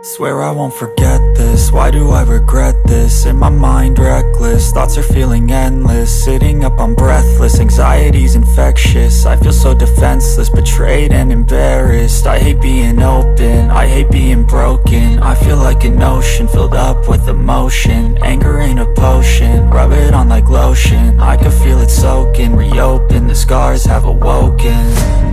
Swear I won't forget this, why do I regret this? In my mind reckless, thoughts are feeling endless. Sitting up I'm breathless, anxiety's infectious. I feel so defenseless, betrayed and embarrassed. I hate being open, I hate being broken. I feel like an ocean filled up with emotion. Anger ain't a potion, rub it on like lotion. I can feel it soaking, reopen, the scars have awoken.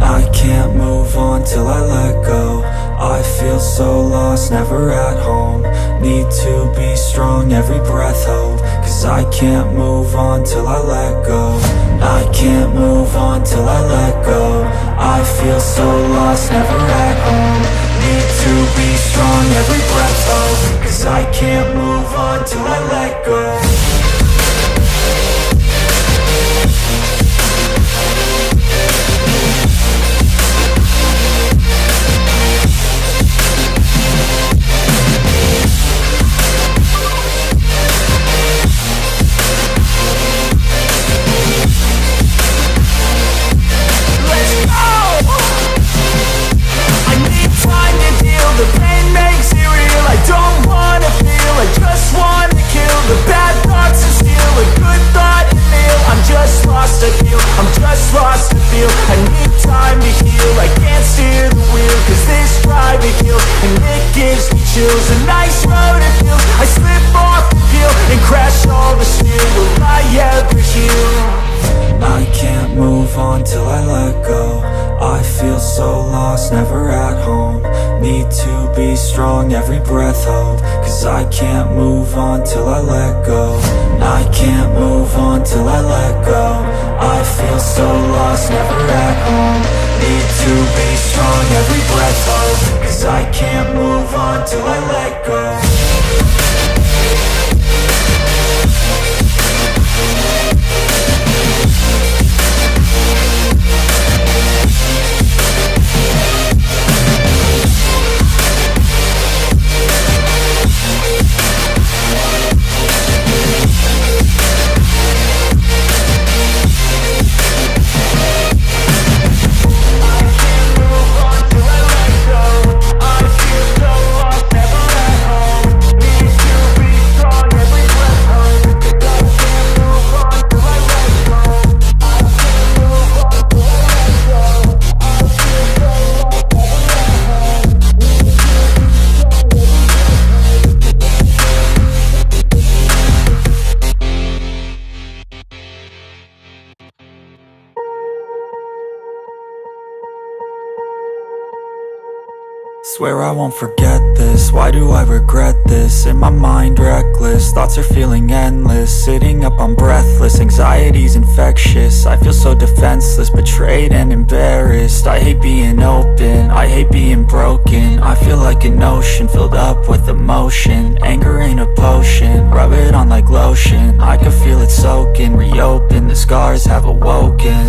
I can't move on till I let go. I feel so lost, never at home. Need to be strong, every breath hold. Cause I can't move on till I let go. I can't move on till I let go. I feel so lost, never at home. Need to be strong, every breath hold. Cause I can't move on till I let go. I need time to heal, I can't steer the wheel. Cause this drive it kills, and it gives me chills. A nice road it feels, I slip off the peel and crash all the steel. Will I ever heal? I can't move on till I let go. I feel so lost, never at home. Need to be strong, every breath hold. Cause I can't move on till I let go. I can't move on till I let go. I feel so lost, never at home. Need to be strong, every breath hold. Cause I can't move on till I let go. Swear I won't forget this, why do I regret this? In my mind reckless, thoughts are feeling endless. Sitting up I'm breathless, anxiety's infectious. I feel so defenseless, betrayed and embarrassed. I hate being open, I hate being broken. I feel like an ocean filled up with emotion. Anger ain't a potion, rub it on like lotion. I can feel it soaking, reopen, the scars have awoken.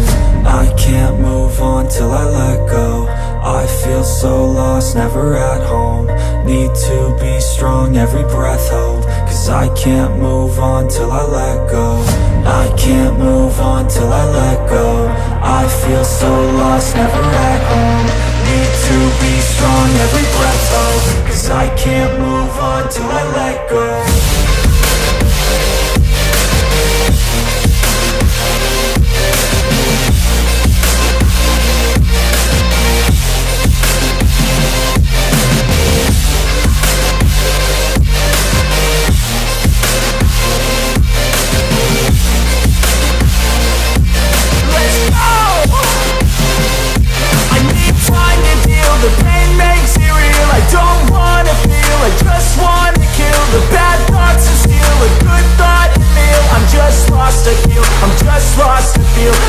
I can't move on till I let go. I feel so lost, never at home. Need to be strong, every breath hold. Cause I can't move on till I let go. I can't move on till I let go. I feel so lost, never at home. Need to be strong, every breath hold. Cause I can't move on till I let go.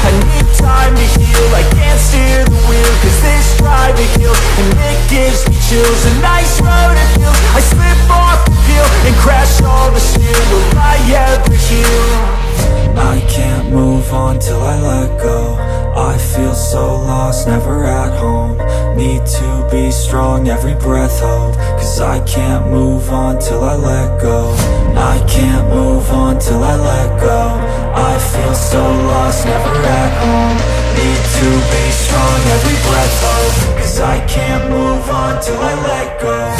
I need time to heal, I can't steer the wheel. Cause this drive it kills, and it gives me chills. A nice road it feels, I slip off the peel and crash all the steel. Will I ever heal? I can't move on till I let go. I feel so lost, never at home. Need to be strong, every breath hold. Cause I can't move on till I let go. I can't move on till I let go. I feel feel so lost, never at home. Need to be strong, every breath hold. Cause I can't move on till I let go.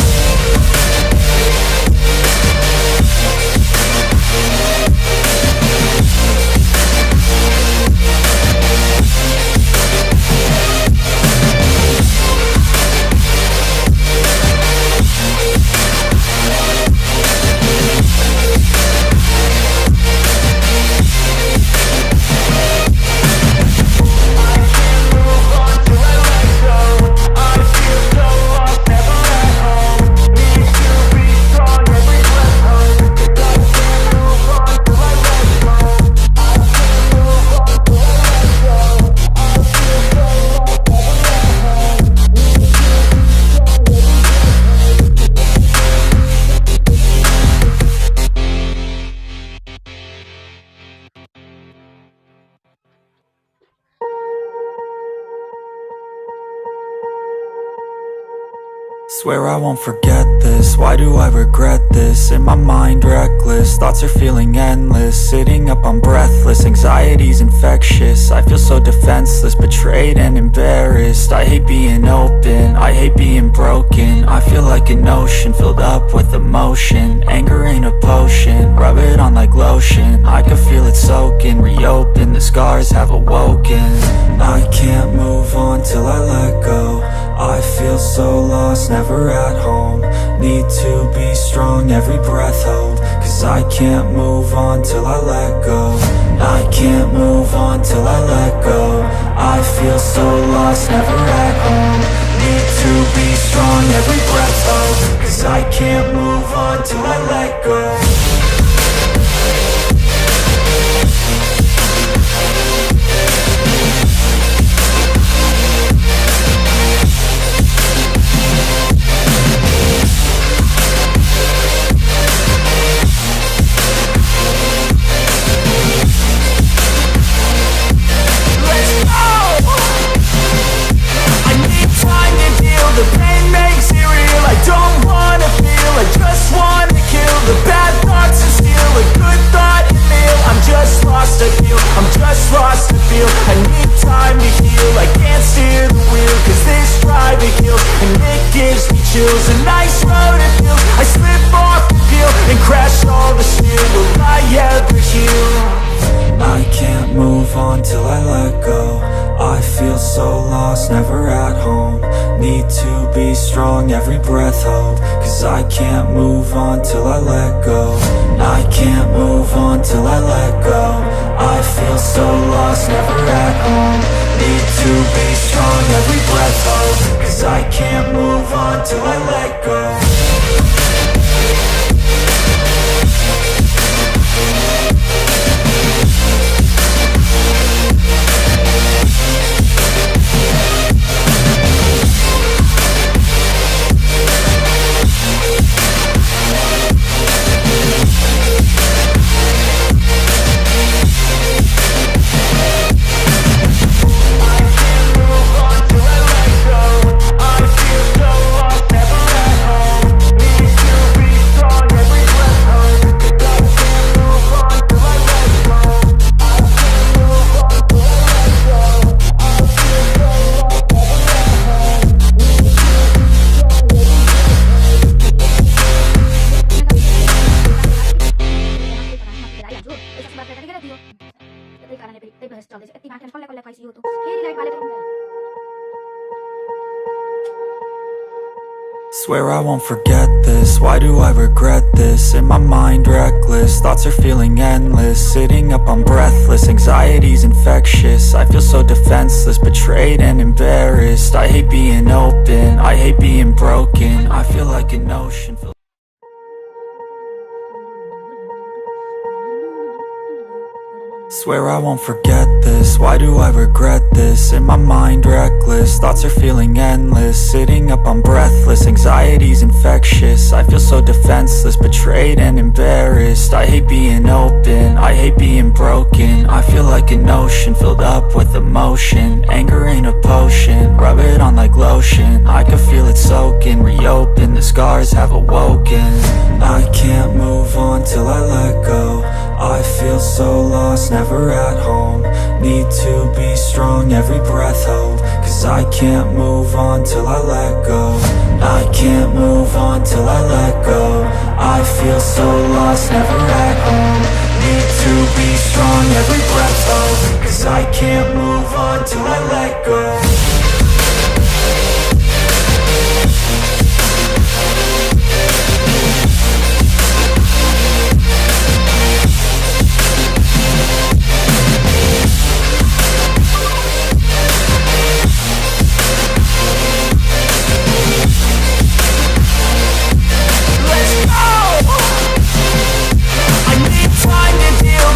Swear I won't forget this, why do I regret this? In my mind reckless, thoughts are feeling endless. Sitting up, I'm breathless, anxiety's infectious. I feel so defenseless, betrayed and embarrassed. I hate being open, I hate being broken. I feel like an ocean, filled up with emotion. Anger ain't a potion, rub it on like lotion. I can feel it soaking, reopen, the scars have awoken. I can't move on till I let go. I feel so lost, never at home. Need to be strong, every breath hold. Cause I can't move on till I let go. I can't move on till I let go. I feel so lost, never at home. Need to be strong, every breath hold. Cause I can't move on till I let go. The pain makes it real, I don't wanna feel, I just wanna kill the bad thoughts and steal a good thought and meal. I'm just lost, I feel, I'm just lost, I feel. I need time to heal, I can't steer the wheel. Cause this driving kills, and it gives me chills. A nice road it feels, I slip off the peel and crash all the steel. Will I ever heal? I can't move on till I let go. I feel so lost, never at home. Need to be strong, every breath hold. Cause I can't move on till I let go. I can't move on till I let go. I feel so lost, never at home. Need to be strong, every breath hold. Cause I can't move on till I let go. Swear I won't forget this, why do I regret this? In my mind reckless, thoughts are feeling endless. Sitting up, I'm breathless, anxiety's infectious. I feel so defenseless, betrayed and embarrassed. I hate being open, I hate being broken. I feel like an ocean. Swear I won't forget this, why do I regret this? In my mind reckless, thoughts are feeling endless. Sitting up, I'm breathless, anxiety's infectious. I feel so defenseless, betrayed and embarrassed. I hate being open, I hate being broken. I feel like an ocean, filled up with emotion. Anger ain't a potion, rub it on like lotion. I can feel it soaking, reopen, the scars have awoken. I can't move on till I let go. I feel so lost, never at home. Need to be strong, every breath hold. Cause I can't move on till I let go. I can't move on till I let go. I feel so lost, never at home. Need to be strong, every breath hold. Cause I can't move on till I let go.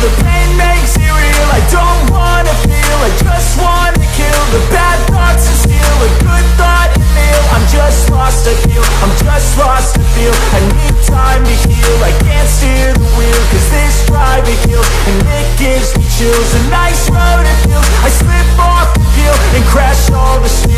The pain makes it real, I don't wanna feel, I just wanna kill the bad thoughts and steal a good thought and feel. I'm just lost, I feel, I'm just lost, I feel. I need time to heal, I can't steer the wheel. Cause this drive it kills, and it gives me chills. A nice road it feels, I slip off the peel and crash all the steel.